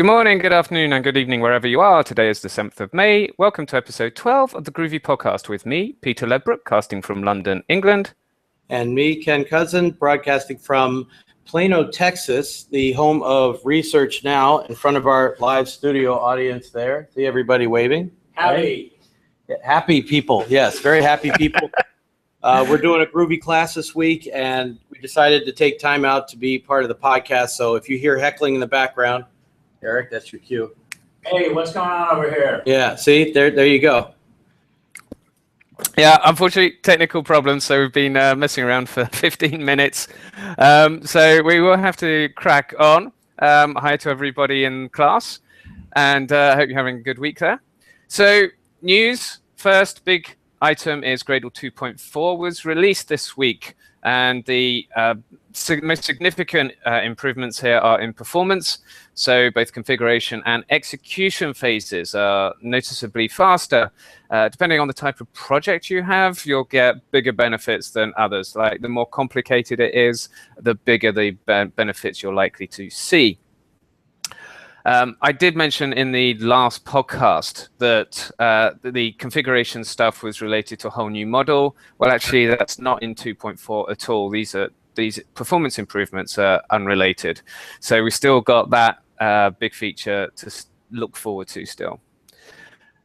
Good morning, good afternoon, and good evening, wherever you are. Today is the 7th of May. Welcome to episode 12 of the Groovy Podcast with me, Peter Ledbrook, casting from London, England. And me, Ken Cousin, broadcasting from Plano, Texas, the home of Research Now, in front of our live studio audience there. See everybody waving? Howdy. Right? Happy people, yes, very happy people. We're doing a Groovy class this week, and we decided to take time out to be part of the podcast. So if you hear heckling in the background, Eric, that's your cue. Hey, what's going on over here? Yeah, see, there you go. Yeah, unfortunately, technical problems, so we've been messing around for 15 minutes. So we will have to crack on. Hi to everybody in class, and I hope you're having a good week there. So news, first big item is Gradle 2.4 was released this week, and the most significant improvements here are in performance. So both configuration and execution phases are noticeably faster. Depending on the type of project you have, you'll get bigger benefits than others. Like the more complicated it is, the bigger the benefits you're likely to see. I did mention in the last podcast that the configuration stuff was related to a whole new model. Well, actually, that's not in 2.4 at all. These performance improvements are unrelated. So we still got that big feature to look forward to still.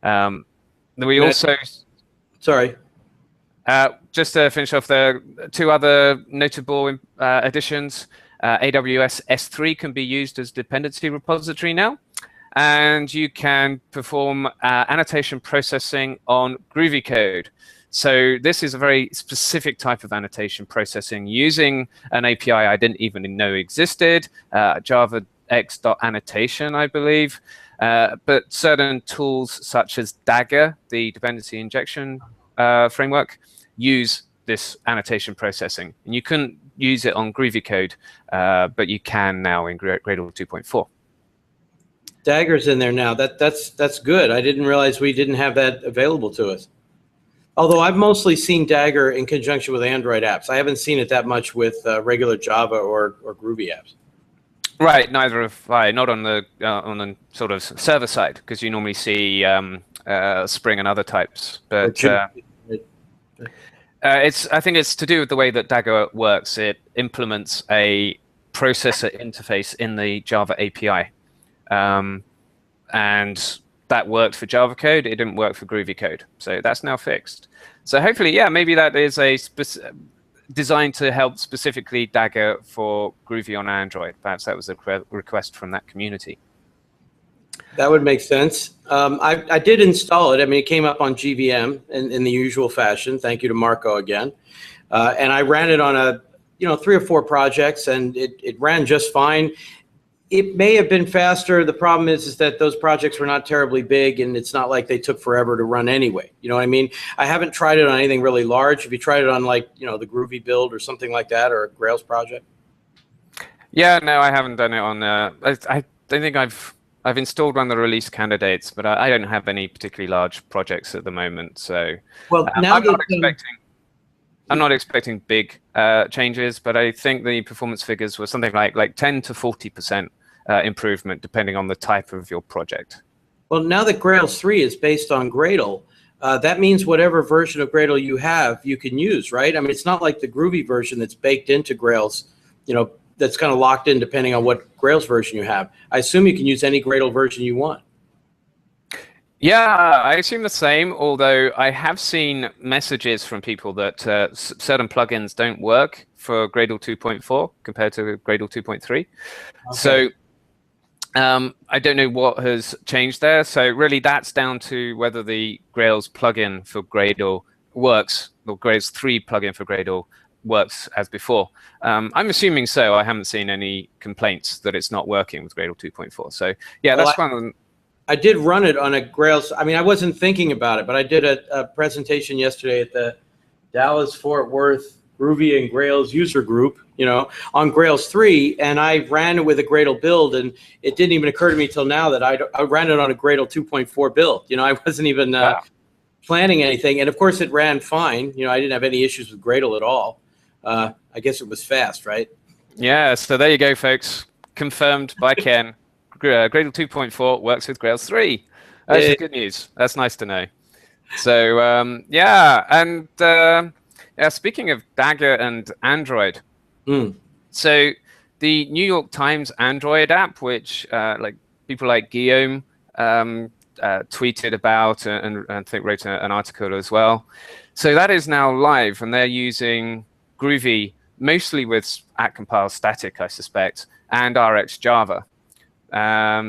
We also... Sorry. Just to finish off, there are two other notable additions. AWS S3 can be used as dependency repository now, and you can perform annotation processing on Groovy code. So this is a very specific type of annotation processing using an API I didn't even know existed, Java X.annotation, I believe. But certain tools such as Dagger, the dependency injection framework, use this annotation processing. And you couldn't use it on Groovy code, but you can now in Gradle 2.4. Dagger's in there now. That's good. I didn't realize we didn't have that available to us. Although I've mostly seen Dagger in conjunction with Android apps. I haven't seen it that much with regular Java or Groovy apps. Right, neither have I. Not on the sort of server side, because you normally see Spring and other types. But I think it's to do with the way that Dagger works. It implements a processor interface in the Java API, and that worked for Java code. It didn't work for Groovy code, so that's now fixed. So hopefully, yeah, maybe that is a designed to help specifically Dagger for Groovy on Android. Perhaps that was a request from that community. That would make sense. I did install it. I mean, it came up on GVM in the usual fashion. Thank you to Marco again. And I ran it on 3 or 4 projects, and it ran just fine. It may have been faster. The problem is that those projects were not terribly big, and it's not like they took forever to run anyway. You know what I mean? I haven't tried it on anything really large. Have you tried it on the Groovy build or something like that, or a Grails project? Yeah, no, I haven't done it on. I don't think I've installed one of the release candidates, but I don't have any particularly large projects at the moment. So well, now I'm not expecting big changes, but I think the performance figures were something like 10 to 40% improvement, depending on the type of your project. Well, now that Grails 3 is based on Gradle, that means whatever version of Gradle you have, you can use, right? I mean, it's not like the Groovy version that's baked into Grails, that's kind of locked in depending on what Grails version you have. I assume you can use any Gradle version you want. Yeah, I assume the same, although I have seen messages from people that certain plugins don't work for Gradle 2.4 compared to Gradle 2.3. Okay. So I don't know what has changed there. So really that's down to whether the Grails plugin for Gradle works, or Grails 3 plugin for Gradle works as before. I'm assuming so. I haven't seen any complaints that it's not working with Gradle 2.4. So yeah, that's one of them. I did run it on a Grails. I mean, I wasn't thinking about it, but I did a presentation yesterday at the Dallas-Fort Worth Groovy and Grails user group, on Grails 3, and I ran it with a Gradle build, and it didn't even occur to me till now that I ran it on a Gradle 2.4 build. I wasn't even planning anything, and of course it ran fine. I didn't have any issues with Gradle at all. I guess it was fast, right? Yeah, so there you go, folks. Confirmed by Ken. Gradle 2.4 works with Grails 3. That's the good news. That's nice to know. So speaking of Dagger and Android, so the New York Times Android app, which like people like Guillaume tweeted about and I think wrote an article as well. So that is now live, and they're using Groovy mostly with @compile static, I suspect, and RxJava.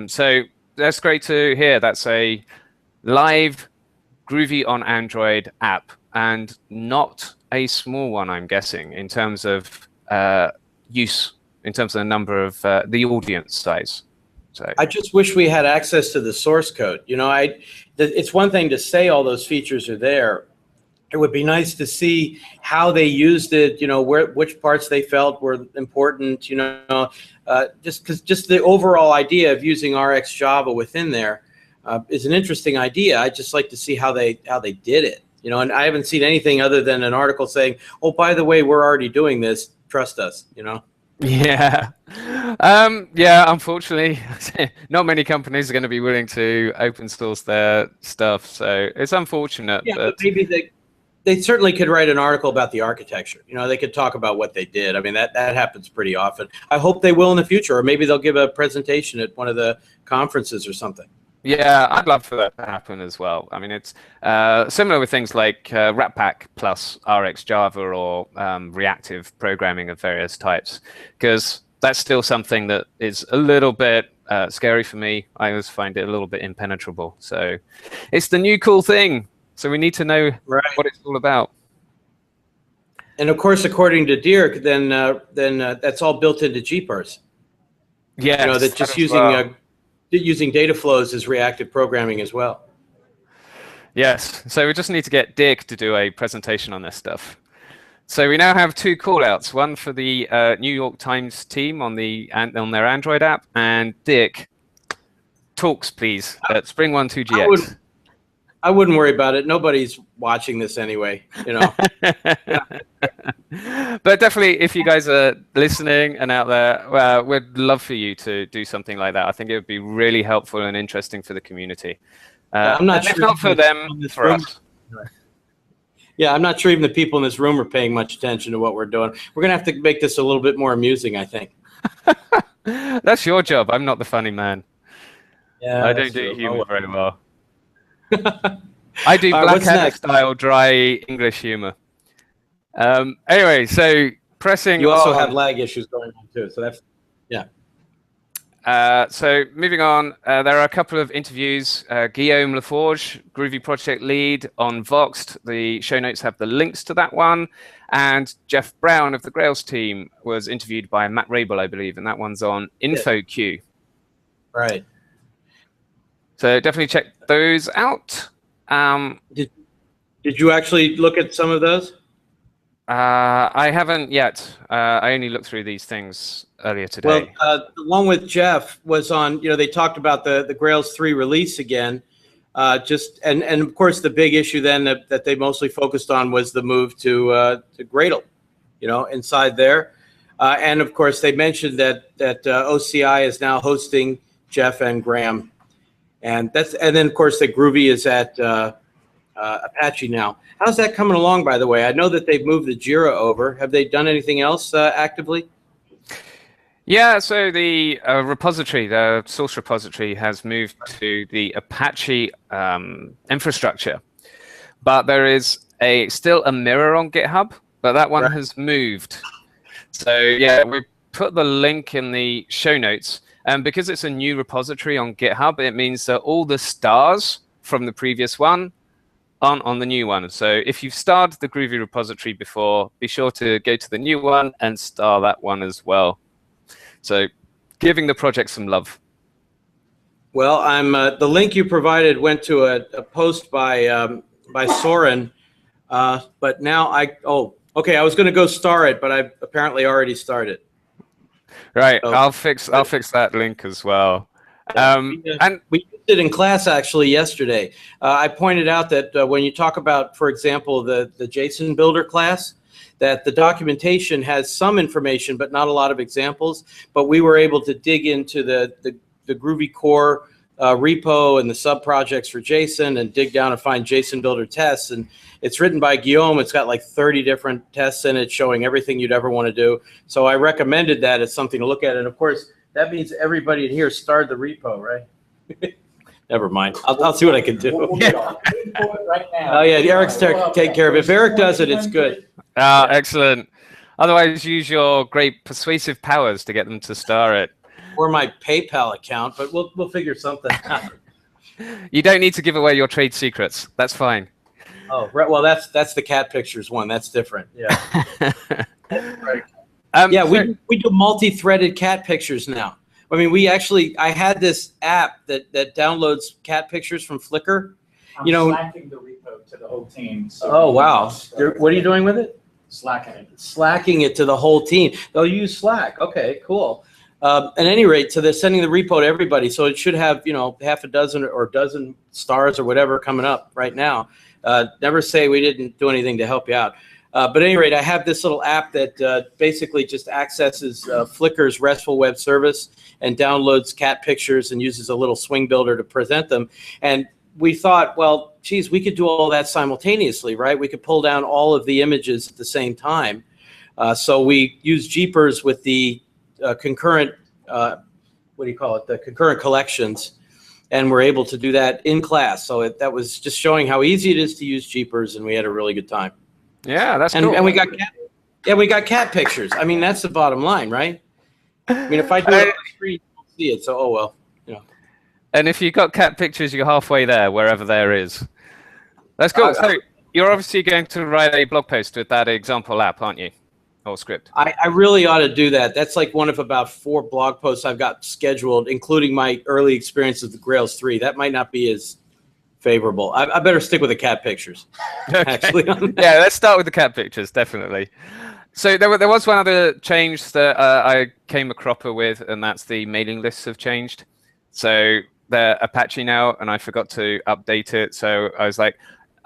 So that's great to hear. That's a live Groovy on Android app, and not a small one, I'm guessing, in terms of use, in terms of the number of the audience size. So I just wish we had access to the source code. You know, it's one thing to say all those features are there. It would be nice to see how they used it, you know, which parts they felt were important, you know, just the overall idea of using RxJava within there is an interesting idea. I'd just like to see how they did it, you know, and I haven't seen anything other than an article saying, oh, by the way, we're already doing this. Trust us, you know. Yeah. Unfortunately, not many companies are going to be willing to open source their stuff. So it's unfortunate. Yeah, but maybe they certainly could write an article about the architecture. You know, they could talk about what they did. I mean, that happens pretty often. I hope they will in the future, or maybe they'll give a presentation at one of the conferences or something. Yeah, I'd love for that to happen as well. I mean, it's similar with things like Ratpack plus RxJava or reactive programming of various types, because that's still something that is a little bit scary for me. I always find it a little bit impenetrable. So it's the new cool thing. So we need to know what it's all about. And of course, according to Dirk, then that's all built into GParse. Yeah, you know, that just using data flows is reactive programming as well. Yes. So we just need to get Dirk to do a presentation on this stuff. So we now have two callouts: one for the New York Times team on their Android app, and Dirk, talks please at Spring 1.2GX. I wouldn't worry about it. Nobody's watching this anyway, you know. But definitely, if you guys are listening and out there, we'd love for you to do something like that. I think it would be really helpful and interesting for the community. I'm not sure. If not for them, for us. Yeah, I'm not sure even the people in this room are paying much attention to what we're doing. We're going to have to make this a little bit more amusing, I think. That's your job. I'm not the funny man. Yeah, I don't do humor very well. I do Blackadder style dry English humor. Anyway, so pressing. You also have lag issues going on too, so that's so moving on, there are a couple of interviews. Guillaume Laforge, Groovy project lead on Voxed. The show notes have the links to that one. And Jeff Brown of the Grails team was interviewed by Matt Rabel, I believe, and that one's on InfoQ. Right. So definitely check those out. Did you actually look at some of those? I haven't yet. I only looked through these things earlier today. Well, the one with Jeff was on, you know, they talked about the Grails 3 release again. And of course, the big issue then that they mostly focused on was the move to Gradle, you know, inside there. And of course, they mentioned that OCI is now hosting Jeff and Graham. And then of course the Groovy is at Apache now. How's that coming along, by the way? I know that they've moved the Jira over. Have they done anything else actively? Yeah, so the repository, the source repository, has moved to the Apache infrastructure, but there is still a mirror on GitHub, but that one has moved. So yeah, we put the link in the show notes. And because it's a new repository on GitHub, it means that all the stars from the previous one aren't on the new one. So if you've starred the Groovy repository before, be sure to go to the new one and star that one as well. So giving the project some love. Well, the link you provided went to a post by Soren, but now I was going to go star it, but I apparently already started. Right, so, I'll fix that link as well. And we used it in class actually yesterday. I pointed out that when you talk about, for example, the JSON builder class, that the documentation has some information but not a lot of examples. But we were able to dig into the the Groovy core repo and the sub projects for Jason and dig down and find JSON Builder tests. And it's written by Guillaume. It's got like 30 different tests in it showing everything you'd ever want to do. So I recommended that as something to look at. And of course, that means everybody in here started the repo, right? Never mind. I'll see what I can do. We'll get on it right now. Oh yeah, Eric's take care of it. If Eric does it, it's good. Excellent. Otherwise, use your great persuasive powers to get them to star it. Or my PayPal account, but we'll figure something out. You don't need to give away your trade secrets. That's fine. Oh, right. Well, that's the cat pictures one. That's different. Yeah. Right. We do multi-threaded cat pictures now. I mean, I had this app that downloads cat pictures from Flickr. I'm slacking the repo to the whole team. So oh, wow. What are you doing with it? Slacking it to the whole team. They'll use Slack. Okay, cool. At any rate, so they're sending the repo to everybody. So it should have, half a dozen or a dozen stars or whatever coming up right now. Never say we didn't do anything to help you out. But at any rate, I have this little app that basically just accesses Flickr's RESTful web service and downloads cat pictures and uses a little swing builder to present them. And we thought, well, geez, we could do all that simultaneously, right? We could pull down all of the images at the same time. So we use Jeepers with the concurrent, the concurrent collections. And we're able to do that in class. So that was just showing how easy it is to use Jeepers, and we had a really good time. Yeah, that's cool. And we got cat pictures. I mean, that's the bottom line, right? I mean, if I do it on the screen, you don't see it. So, oh well, And if you've got cat pictures, you're halfway there, wherever there is. That's cool. So you're obviously going to write a blog post with that example app, aren't you? Or script. I really ought to do that. That's like one of about 4 blog posts I've got scheduled, including my early experience with the Grails 3. That might not be as favorable. I better stick with the cat pictures. Okay. Actually, yeah, let's start with the cat pictures, definitely. So there was one other change that I came a cropper with, and that's the mailing lists have changed. So they're Apache now, and I forgot to update it. So I was like,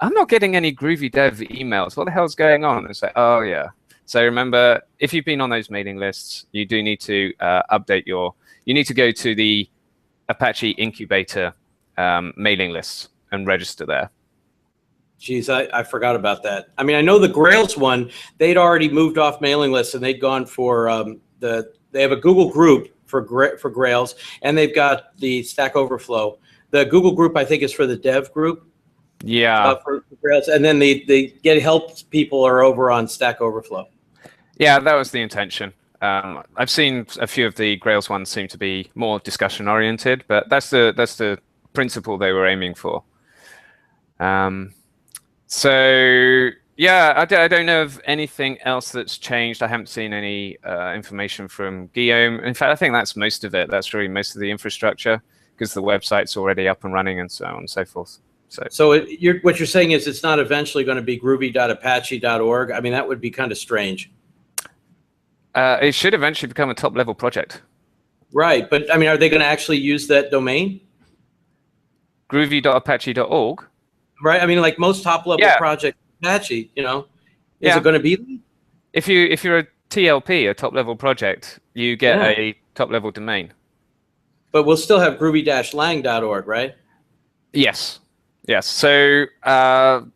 I'm not getting any Groovy Dev emails. What the hell's going on? And it's like, oh yeah. So remember, if you've been on those mailing lists, you do need to update you need to go to the Apache Incubator mailing lists and register there. Geez, I forgot about that. I mean, I know the Grails one, they'd already moved off mailing lists and they'd gone for they have a Google group for Grails, and they've got the Stack Overflow. The Google group, I think, is for the dev group. Yeah. For Grails, and then the get help people are over on Stack Overflow. Yeah, that was the intention. I've seen a few of the Grails ones seem to be more discussion oriented, but that's the principle they were aiming for. So yeah, I don't know of anything else that's changed. I haven't seen any information from Guillaume. In fact, I think that's most of it. That's really most of the infrastructure, because the website's already up and running and so on and so forth. So what you're saying is it's not eventually going to be groovy.apache.org? I mean, that would be kind of strange. It should eventually become a top-level project. Right, but I mean, are they going to actually use that domain? Groovy.apache.org? Right, I mean, like most top-level projects, Apache, is it going to be? If you're a TLP, a top-level project, you get a top-level domain. But we'll still have groovy-lang.org, right? Yes. Yes. So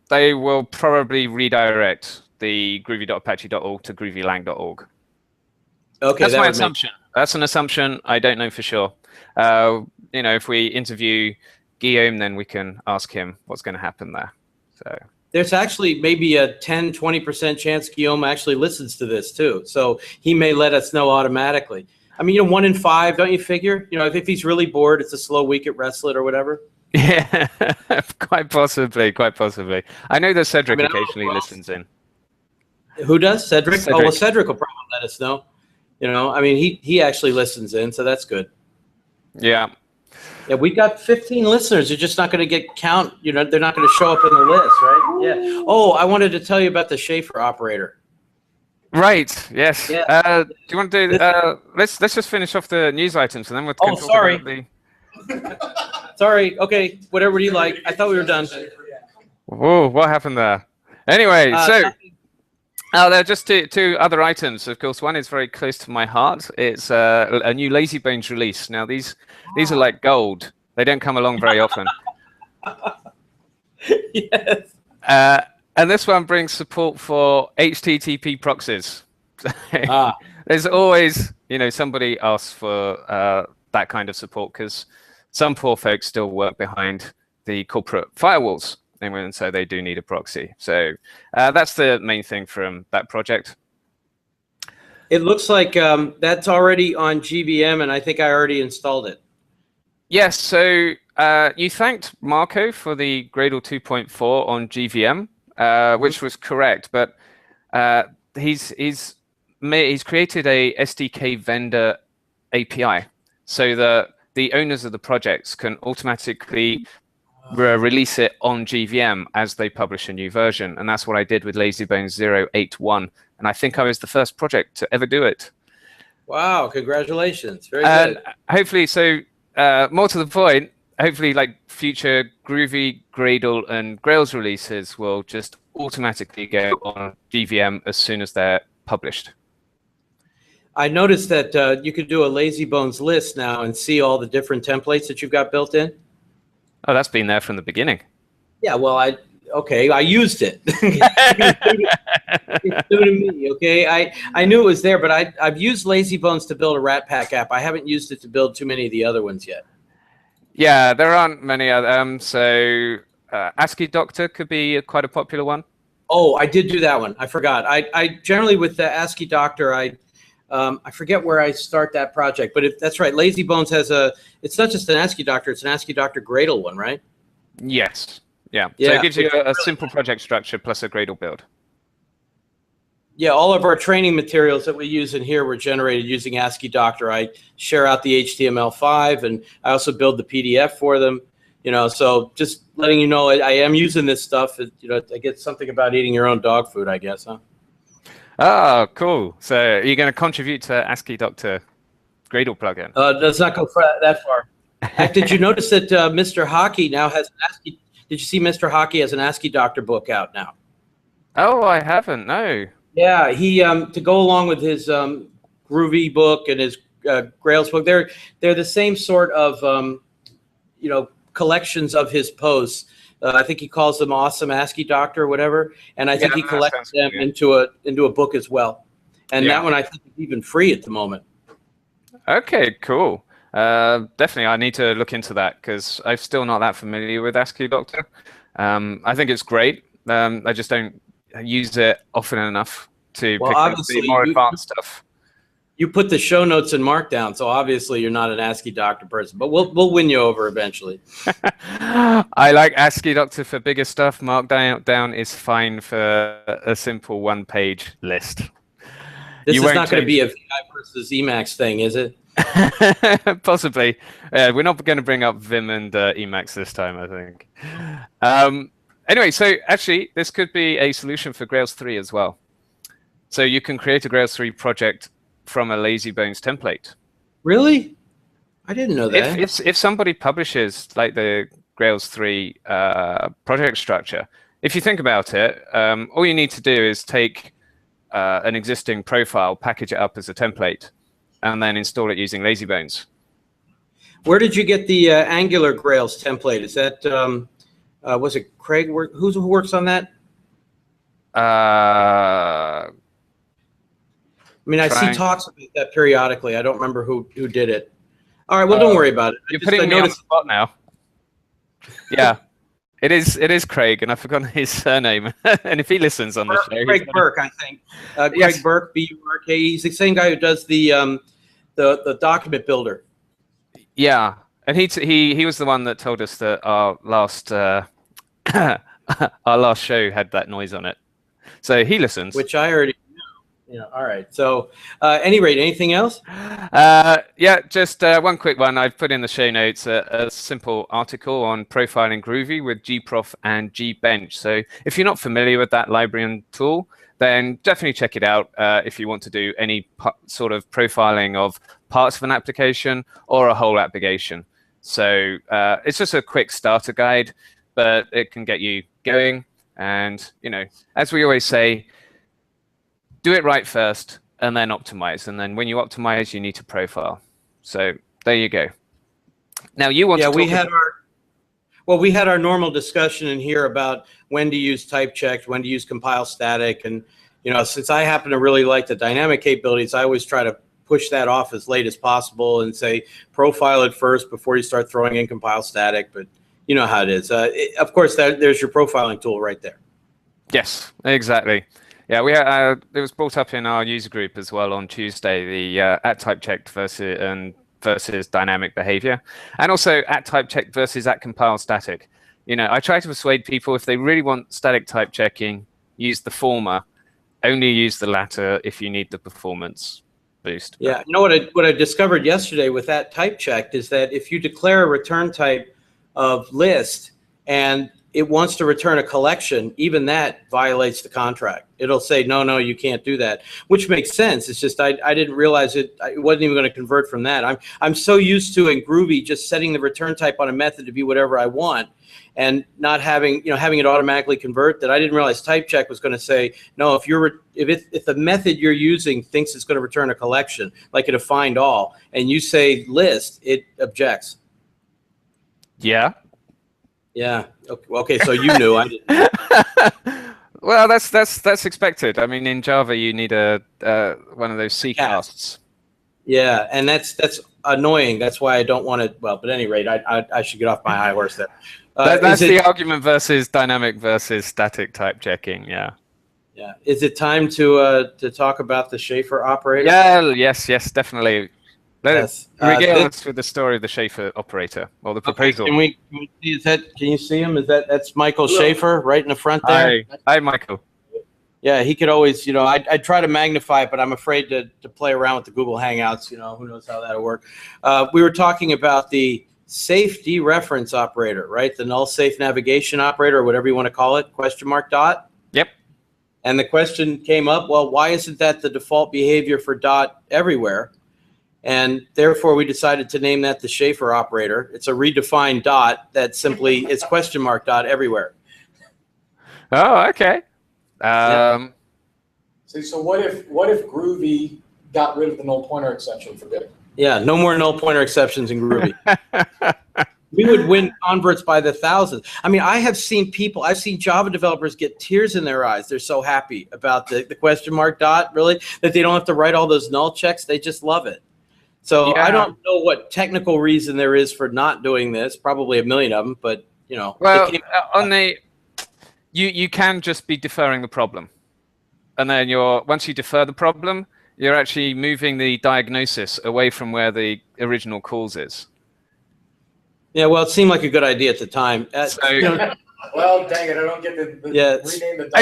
they will probably redirect the groovy.apache.org to groovylang.org. Okay, that's my assumption. That's an assumption. I don't know for sure. If we interview Guillaume, then we can ask him what's going to happen there. So there's actually maybe a 10-20% chance Guillaume actually listens to this too. So he may let us know automatically. I mean, 1 in 5, don't you figure? If he's really bored, it's a slow week at Wrestlet or whatever. Yeah, quite possibly. I know that Cedric occasionally listens in. Who does? Cedric? Oh, well, Cedric will probably let us know. I mean, he actually listens in, so that's good. Yeah. Yeah, we got 15 listeners. You're just not going to get count. They're not going to show up in the list, right? Yeah. Oh, I wanted to tell you about the Schaefer operator. Right. Yes. Yeah. Do you want to do? Let's just finish off the news items, and then we'll. Oh, sorry. Sorry. Okay. Whatever you like. I thought we were done. Whoa! What happened there? Anyway, Oh, there are just two other items. Of course, one is very close to my heart. It's a new Lazy Bones release. Now, these are like gold. They don't come along very often. Yes. And this one brings support for HTTP proxies. There's always, somebody asks for that kind of support because some poor folks still work behind the corporate firewalls. And so they do need a proxy. So that's the main thing from that project. It looks like that's already on GVM, and I think I already installed it. Yes. So you thanked Marco for the Gradle 2.4 on GVM, which was correct. But he's created a SDK vendor API so that the owners of the projects can automatically release it on GVM as they publish a new version. And that's what I did with LazyBones 0.8.1. And I think I was the first project to ever do it. Wow, congratulations. Very good. Hopefully, so more to the point, hopefully like future Groovy, Gradle, and Grails releases will just automatically go on GVM as soon as they're published. I noticed that you could do a LazyBones list now and see all the different templates that you've got built in. Oh, that's been there from the beginning. Yeah, well, I used it. It's new to me, okay? I knew it was there, but I've used LazyBones to build a Rat Pack app. I haven't used it to build too many of the other ones yet. Yeah, there aren't many other. So ASCII Doctor could be quite a popular one. Oh, I did do that one. I forgot. I generally with the ASCII Doctor, I forget where I start that project, but that's right. LazyBones has it's not just an ASCII Doctor, it's an ASCII Doctor Gradle one, right? Yes. Yeah. So it gives you a simple project structure plus a Gradle build. Yeah, all of our training materials that we use in here were generated using ASCII Doctor. I share out the HTML5, and I also build the PDF for them. So just letting you know, I am using this stuff. I get something about eating your own dog food, I guess, huh? Oh, cool. So are you going to contribute to ASCII Doctor Gradle plugin? Let's not go that far. Did you notice that Mr. Hockey now has an ASCII? Did you see Mr. Hockey has an ASCII Doctor book out now? Oh, I haven't. No. Yeah, he to go along with his Groovy book and his Grails book. They're the same sort of collections of his posts. I think he calls them Awesome ASCII Doctor or whatever, and I think he collects them into a book as well. And that one I think is even free at the moment. Okay, cool. Definitely, I need to look into that because I'm still not that familiar with ASCII Doctor. I think it's great. I just don't use it often enough to pick up the more advanced stuff. You put the show notes in Markdown, so obviously you're not an ASCII Doctor person, but we'll win you over eventually. I like ASCII Doctor for bigger stuff. Markdown is fine for a simple one-page list. This is not going to be a VI versus Emacs thing, is it? Possibly. We're not going to bring up Vim and Emacs this time, I think. Anyway, so actually, this could be a solution for Grails 3 as well. So you can create a Grails 3 project from a LazyBones template. Really? I didn't know that. If somebody publishes like the Grails 3 project structure, if you think about it, all you need to do is take an existing profile, package it up as a template, and then install it using LazyBones. Where did you get the Angular Grails template? Is that was it Craig? Who works on that? I see talks about that periodically. I don't remember who did it. All right, well, don't worry about it. You're putting me on the spot now. Yeah, it is Craig, and I've forgotten his surname. And if he listens on the show, Craig Burke, I think. Craig Burke, B-U-R-K. He's the same guy who does the document builder. Yeah, and he was the one that told us that our last our last show had that noise on it. So he listens. Which I already know. Yeah, all right. So any rate, anything else? Yeah, just one quick one. I've put in the show notes a simple article on profiling Groovy with gprof and gbench. So if you're not familiar with that library and tool, then definitely check it out if you want to do any sort of profiling of parts of an application or a whole application. So it's just a quick starter guide, but it can get you going. And, as we always say, do it right first and then optimize. And then when you optimize, you need to profile. So there you go. Now you want to we had we had our normal discussion in here about when to use type checked, when to use compile static. And, since I happen to really like the dynamic capabilities, I always try to push that off as late as possible and say, profile it first before you start throwing in compile static. But you know how it is. Of course, there's your profiling tool right there. Yes, exactly. Yeah, it was brought up in our user group as well on Tuesday, the at type checked versus dynamic behavior, and also at type check versus at compile static. I try to persuade people, if they really want static type checking, use the former. Only use the latter if you need the performance boost. Yeah, what I discovered yesterday with that type checked is that if you declare a return type of list and it wants to return a collection, even that violates the contract. It'll say, no, you can't do that, which makes sense. It's just I didn't realize it. I wasn't even going to convert from that. I'm so used to in Groovy just setting the return type on a method to be whatever I want, and not having having it automatically convert, that I didn't realize type check was going to say, no, if the method you're using thinks it's going to return a collection, like a find all, and you say list, it objects. Yeah. Yeah. Okay. So you knew. I didn't. Well, that's expected. I mean, in Java, you need one of those C casts. Yeah, and that's annoying. That's why I don't want to. Well, but at any rate, I should get off my high horse there. That's the argument versus dynamic versus static type checking. Yeah. Yeah. Is it time to talk about the Schaefer operator? Yeah. Yes. Definitely. Yes. Regale us with the story of the Schaefer operator, or the proposal. Okay, can we see? Can you see him? That's Michael Schaefer right in the front there. Hi, Michael. Yeah, he could always, I try to magnify it, but I'm afraid to play around with the Google Hangouts. Who knows how that'll work. We were talking about the safe dereference operator, right? The null safe navigation operator, or whatever you want to call it, ? Yep. And the question came up, well, why isn't that the default behavior for dot everywhere? And therefore, we decided to name that the Schaefer operator. It's a redefined dot that simply is ? Dot everywhere. Oh, okay. So what if Groovy got rid of the null pointer exception for good? Yeah, no more null pointer exceptions in Groovy. We would win converts by the thousands. I mean, I've seen Java developers get tears in their eyes. They're so happy about the ? Dot, really, that they don't have to write all those null checks. They just love it. So yeah. I don't know what technical reason there is for not doing this. Probably a million of them, but Well, you can just be deferring the problem, and then once you defer the problem, you're actually moving the diagnosis away from where the original cause is. Yeah, well, it seemed like a good idea at the time. Well, dang it! I don't get the rename the dot.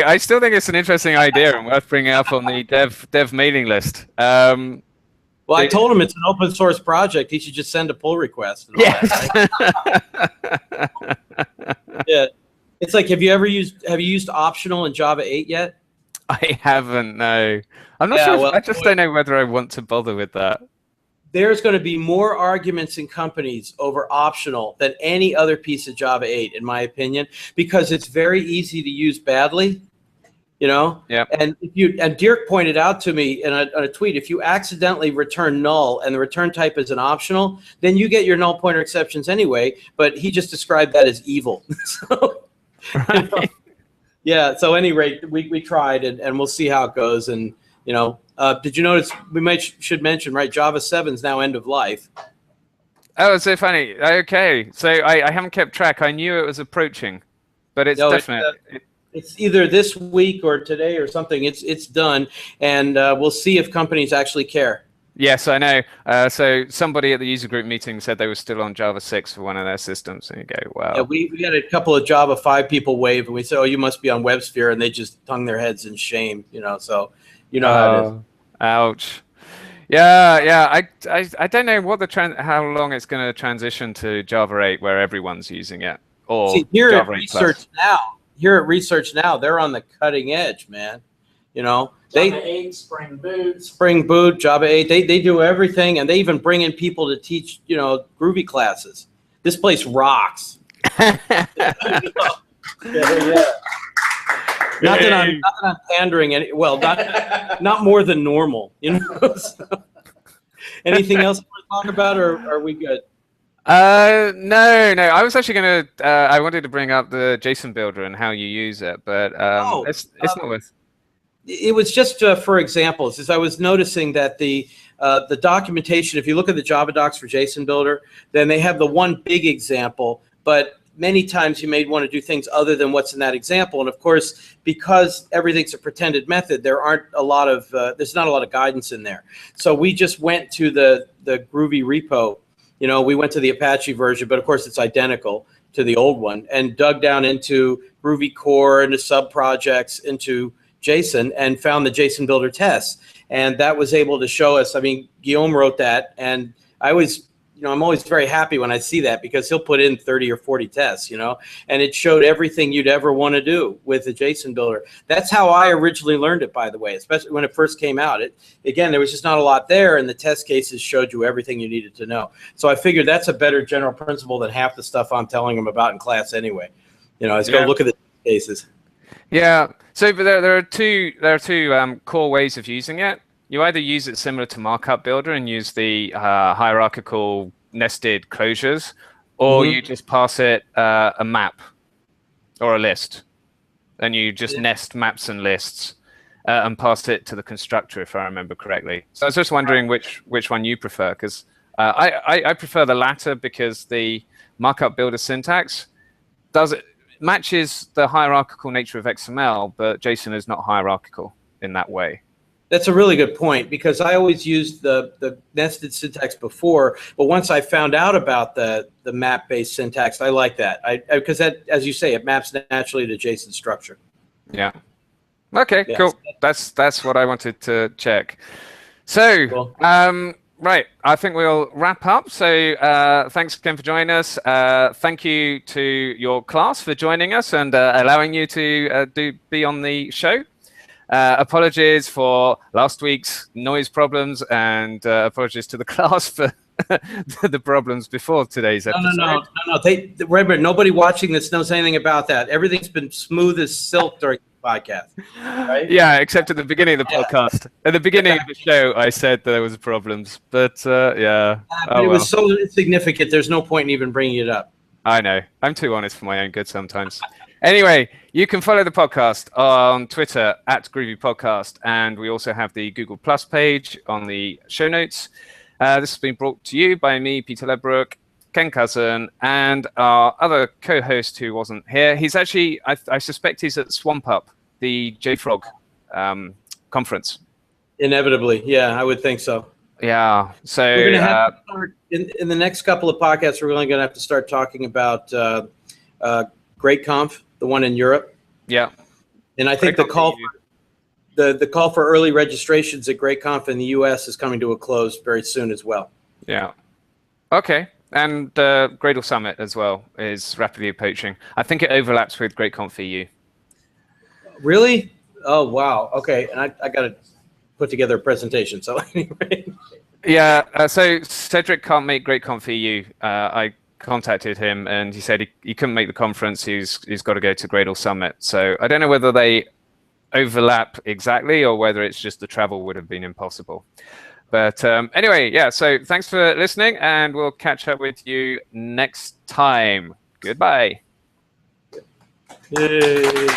I still think it's an interesting idea and worth bringing up on the dev mailing list. Well, I told him it's an open source project. He should just send a pull request. Yes. Yeah. It's like, have you used optional in Java 8 yet? I haven't, no. I'm not sure. Well, I just don't know whether I want to bother with that. There's going to be more arguments in companies over optional than any other piece of Java 8, in my opinion, because it's very easy to use badly. Yeah. And Dirk pointed out to me in a tweet, if you accidentally return null and the return type is an optional, then you get your null pointer exceptions anyway. But he just described that as evil. So, yeah. So, at any rate, we tried, and we'll see how it goes. And did you notice? We should mention, right? Java 7 is now end of life. Oh, it's so funny. Okay, so I haven't kept track. I knew it was approaching, but it's definitely. It's either this week or today or something. It's done, and we'll see if companies actually care. Yes, I know. So somebody at the user group meeting said they were still on Java 6 for one of their systems, and you go, wow. Yeah, we had a couple of Java 5 people wave, and we said, oh, you must be on WebSphere, and they just hung their heads in shame, so how it is. Ouch. Yeah. I don't know how long it's going to transition to Java 8 where everyone's using it, or here Java at 8 Research Now. Here at Research Now, they're on the cutting edge, man. Java 8, Spring Boot, Java 8. They do everything, and they even bring in people to teach, Groovy classes. This place rocks. Yeah. Not that I'm pandering any. Well, not more than normal. So, anything else you want to talk about, or are we good? No. I was actually gonna. I wanted to bring up the JSON builder and how you use it, but it's not worth. It was just for examples. As I was noticing that the documentation, if you look at the Java docs for JSON builder, then they have the one big example, but many times you may want to do things other than what's in that example. And of course, because everything's a pretended method, there's not a lot of guidance in there. So we just went to the Groovy repo. We went to the Apache version, but of course it's identical to the old one, and dug down into Groovy core, into sub projects, into JSON, and found the JSON builder tests. And that was able to show us, Guillaume wrote that, and I'm always very happy when I see that, because he'll put in 30 or 40 tests, and it showed everything you'd ever want to do with the JSON builder. That's how I originally learned it, by the way, especially when it first came out. Again, there was just not a lot there, and the test cases showed you everything you needed to know. So I figured that's a better general principle than half the stuff I'm telling them about in class anyway. Go look at the cases. Yeah. So, but there are two core ways of using it. You either use it similar to Markup Builder and use the hierarchical nested closures, or you just pass it a map or a list, and you just nest maps and lists and pass it to the constructor, if I remember correctly. So I was just wondering which one you prefer, because I prefer the latter, because the Markup Builder syntax matches the hierarchical nature of XML, but JSON is not hierarchical in that way. That's a really good point, because I always used the nested syntax before, but once I found out about the map-based syntax, I like that. Because that, as you say, it maps naturally to JSON structure. Yeah. Okay, yes. Cool. That's what I wanted to check. So, cool. Right, I think we'll wrap up. So thanks again for joining us. Thank you to your class for joining us and allowing you to be on the show. Apologies for last week's noise problems, and apologies to the class for the problems before today's episode. No. Remember, nobody watching this knows anything about that. Everything's been smooth as silk during the podcast. Right? Yeah, except at the beginning of the podcast. At the beginning of the show, I said there was problems, but yeah. But it was so insignificant, there's no point in even bringing it up. I know. I'm too honest for my own good sometimes. Anyway, you can follow the podcast on Twitter @Groovy Podcast, and we also have the Google Plus page on the show notes. This has been brought to you by me, Peter Lebrook, Ken Cousin, and our other co-host who wasn't here. He's actually, I suspect he's at Swamp Up, the JFrog conference. Inevitably, yeah, I would think so. Yeah, so we're going to have to start, in the next couple of podcasts, we're really going to have to start talking about GreatConf, the one in Europe. Yeah. And I think the call for early registrations at GreatConf in the US is coming to a close very soon as well. Yeah. Okay. And Gradle Summit as well is rapidly approaching. I think it overlaps with GreatConf EU. Really? Oh, wow. Okay. And I got to put together a presentation. So anyway. Yeah. So Cedric can't make GreatConf EU. I contacted him and he said he couldn't make the conference. He's got to go to Gradle Summit. So I don't know whether they overlap exactly or whether it's just the travel would have been impossible. But anyway, yeah, so thanks for listening, and we'll catch up with you next time. Goodbye. Yay.